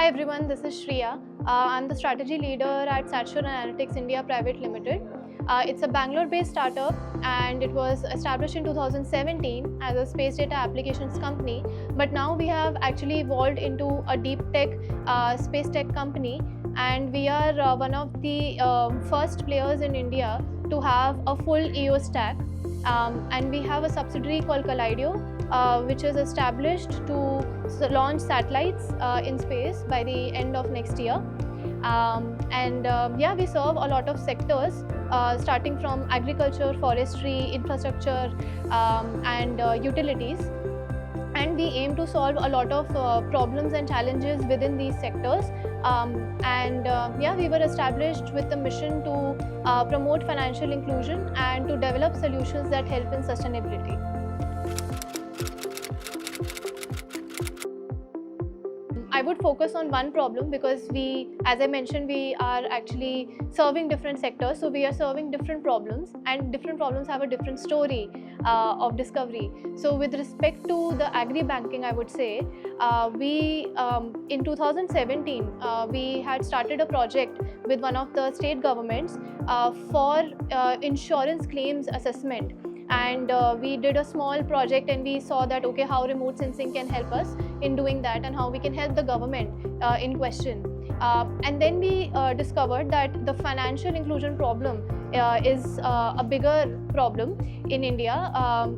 Hi everyone, this is Shriya. I'm the strategy leader at Satsure Analytics India Private Limited. It's a Bangalore-based startup and it was established in 2017 as a space data applications company. But now we have actually evolved into a deep tech space tech company, and we are one of the first players in India to have a full EO stack. And we have a subsidiary called Kaleido, which is established to launch satellites in space by the end of next year. Yeah, we serve a lot of sectors, starting from agriculture, forestry, infrastructure, and utilities. And we aim to solve a lot of problems and challenges within these sectors. Yeah, we were established with the mission to promote financial inclusion and to develop solutions that help in sustainability. I would focus on one problem because as I mentioned, we are actually serving different sectors. So we are serving different problems, and different problems have a different story of discovery. So with respect to the agri-banking, I would say, in 2017, we had started a project with one of the state governments for insurance claims assessment. And we did a small project, and we saw that how remote sensing can help us in doing that, and how we can help the government in question. And then we discovered that the financial inclusion problem is a bigger problem in India.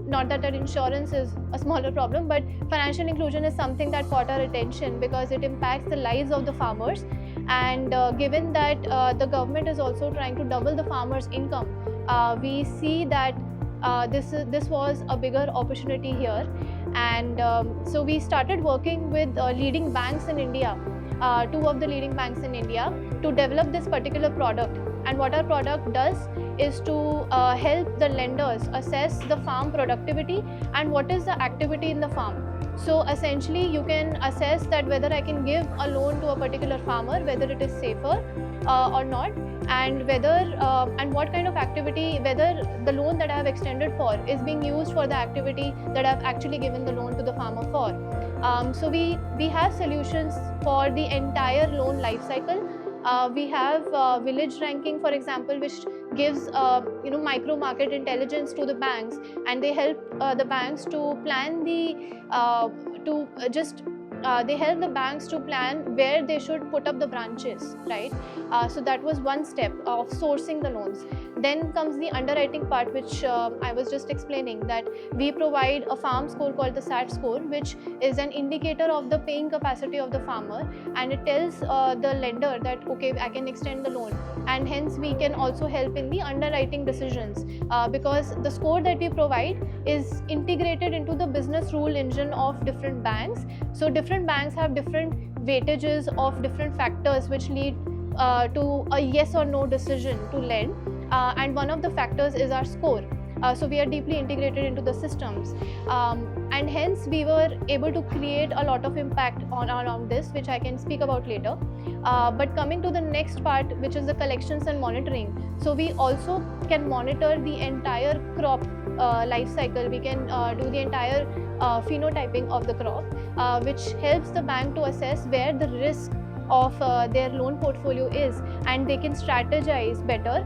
Not that insurance is a smaller problem, but financial inclusion is something that caught our attention because it impacts the lives of the farmers. And given that the government is also trying to double the farmers' income, we see that this was a bigger opportunity here. And so we started working with leading banks in India, two of the leading banks in India, to develop this particular product. And what our product does is to help the lenders assess the farm productivity and what is the activity in the farm. So essentially you can assess that whether I can give a loan to a particular farmer, whether it is safer or not, and whether and what kind of activity, whether the loan that I have extended for is being used for the activity that I have actually given the loan to the farmer for. So we have solutions for the entire loan life cycle. We have village ranking, for example, which gives micro market intelligence to the banks, and they help the banks to plan they help the banks to plan where they should put up the branches, right? So that was one step of sourcing the loans. Then comes the underwriting part, which I was just explaining, that we provide a farm score called the SAT score, which is an indicator of the paying capacity of the farmer, and it tells the lender that I can extend the loan. And hence we can also help in the underwriting decisions because the score that we provide is integrated into the business rule engine of different banks. So different banks have different weightages of different factors which lead to a yes or no decision to lend, and one of the factors is our score. So we are deeply integrated into the systems, and hence we were able to create a lot of impact around this, which I can speak about later. But coming to the next part, which is the collections and monitoring. So we also can monitor the entire crop life cycle. We can do the entire phenotyping of the crop, which helps the bank to assess where the risk of their loan portfolio is, and they can strategize better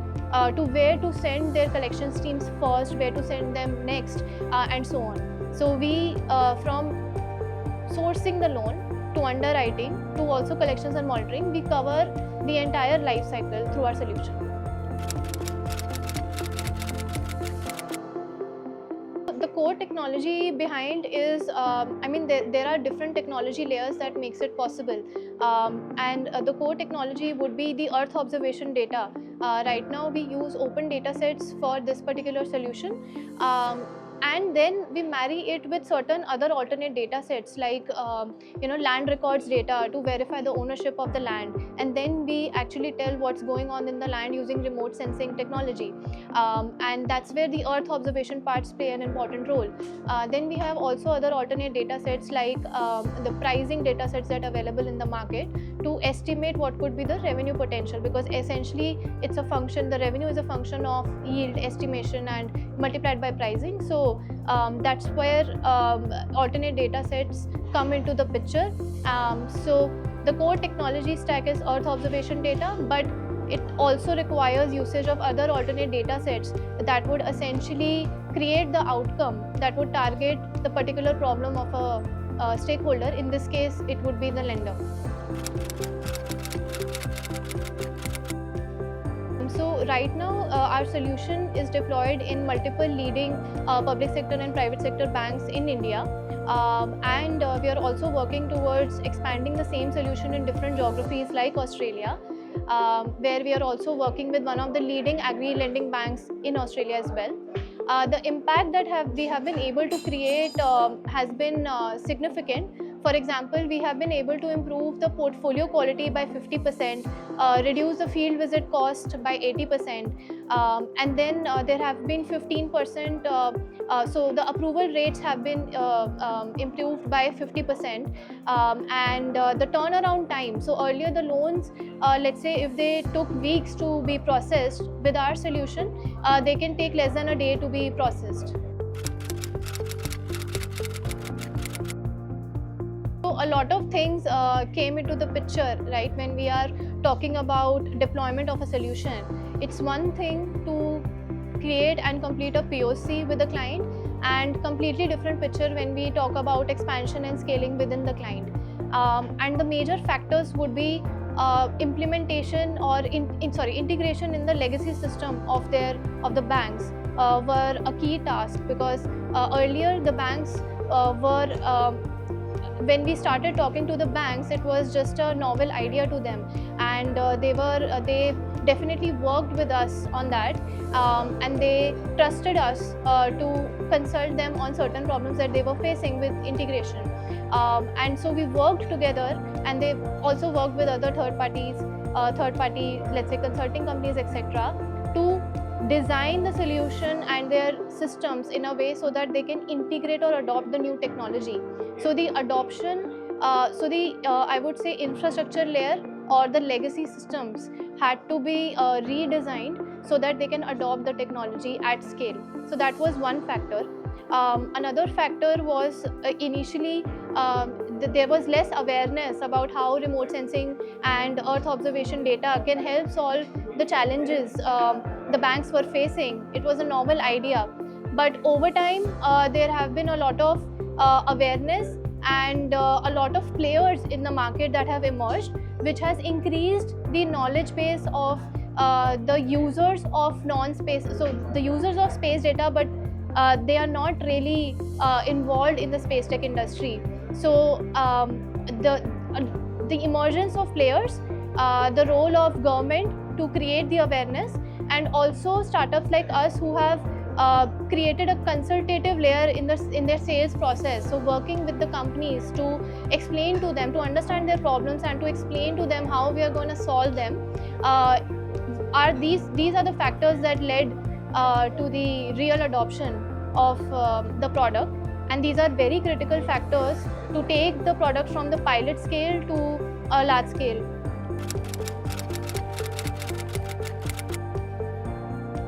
to where to send their collections teams first, where to send them next, and so on. So we from sourcing the loan to underwriting to also collections and monitoring, we cover the entire life cycle through our solution. The core technology behind is, there are different technology layers that makes it possible. And the core technology would be the Earth observation data. Right now we use open data sets for this particular solution. And then we marry it with certain other alternate data sets like land records data to verify the ownership of the land, and then we actually tell what's going on in the land using remote sensing technology, and that's where the Earth observation parts play an important role. Then we have also other alternate data sets like the pricing data sets that are available in the market to estimate what could be the revenue potential, because essentially it's a function, the revenue is a function of yield estimation and multiplied by pricing. So that's where alternate data sets come into the picture. So The core technology stack is Earth observation data, but it also requires usage of other alternate data sets that would essentially create the outcome that would target the particular problem of a stakeholder. In this case, it would be the lender. So right now, our solution is deployed in multiple leading public sector and private sector banks in India. And we are also working towards expanding the same solution in different geographies like Australia, where we are also working with one of the leading agri-lending banks in Australia as well. The impact that we have been able to create has been significant. For example, we have been able to improve the portfolio quality by 50%, reduce the field visit cost by 80%, and then there have been 15%, so the approval rates have been improved by 50%, and the turnaround time. So earlier the loans, let's say if they took weeks to be processed, with our solution, they can take less than a day to be processed. A lot of things came into the picture, right, when we are talking about deployment of a solution. It's one thing to create and complete a POC with the client, and completely different picture when we talk about expansion and scaling within the client. And the major factors would be implementation or integration in the legacy system of the banks were a key task, because earlier the banks were when we started talking to the banks, it was just a novel idea to them, and they definitely worked with us on that, and they trusted us to consult them on certain problems that they were facing with integration. And so we worked together, and they also worked with other third party, let's say consulting companies, etc., to design the solution and their systems in a way so that they can integrate or adopt the new technology. So the adoption, I would say infrastructure layer or the legacy systems had to be redesigned so that they can adopt the technology at scale. So that was one factor. Another factor was initially there was less awareness about how remote sensing and Earth observation data can help solve the challenges the banks were facing. It was a novel idea, but over time there have been a lot of awareness and a lot of players in the market that have emerged, which has increased the knowledge base of the users of non-space, so the users of space data, but they are not really involved in the space tech industry. So the emergence of players, the role of government to create the awareness, and also startups like us who have created a consultative layer in their sales process. So working with the companies to explain to them, to understand their problems and to explain to them how we are going to solve them. These are the factors that led to the real adoption of the product, and these are very critical factors to take the product from the pilot scale to a large scale.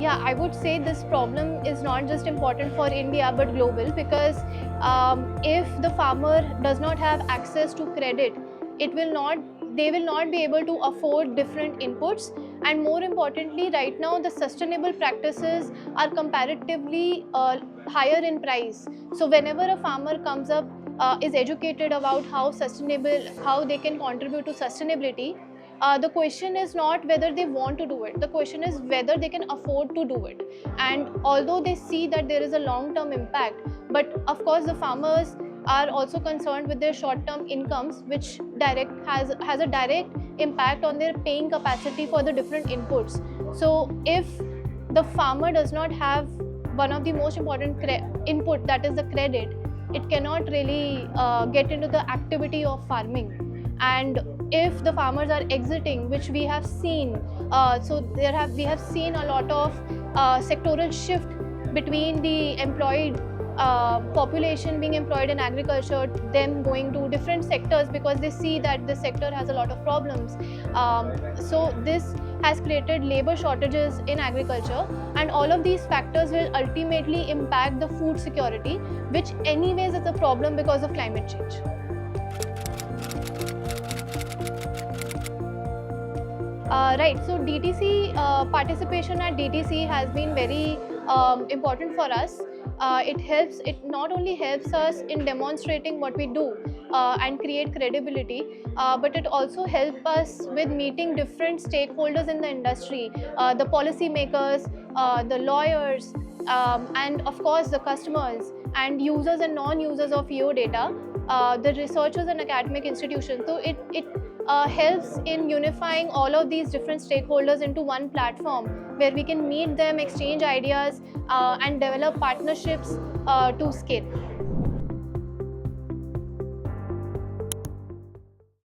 Yeah, I would say this problem is not just important for India but global, because if the farmer does not have access to credit, they will not be able to afford different inputs. And more importantly, right now the sustainable practices are comparatively higher in price. So whenever a farmer comes up, is educated about how they can contribute to sustainability, the question is not whether they want to do it, the question is whether they can afford to do it. And although they see that there is a long-term impact, but of course the farmers are also concerned with their short-term incomes, which has a direct impact on their paying capacity for the different inputs. So if the farmer does not have one of the most important input, that is the credit, it cannot really get into the activity of farming. And if the farmers are exiting, which we have seen, we have seen a lot of sectoral shift between the employed population being employed in agriculture, them going to different sectors because they see that this sector has a lot of problems. So this has created labor shortages in agriculture, and all of these factors will ultimately impact the food security, which anyways is a problem because of climate change. Right. So DTC participation at DTC has been very important for us. It helps. It not only helps us in demonstrating what we do and create credibility, but it also helps us with meeting different stakeholders in the industry, the policymakers, the lawyers, and of course the customers and users and non-users of EO data, the researchers and academic institutions. So it helps in unifying all of these different stakeholders into one platform where we can meet them, exchange ideas, and develop partnerships to scale.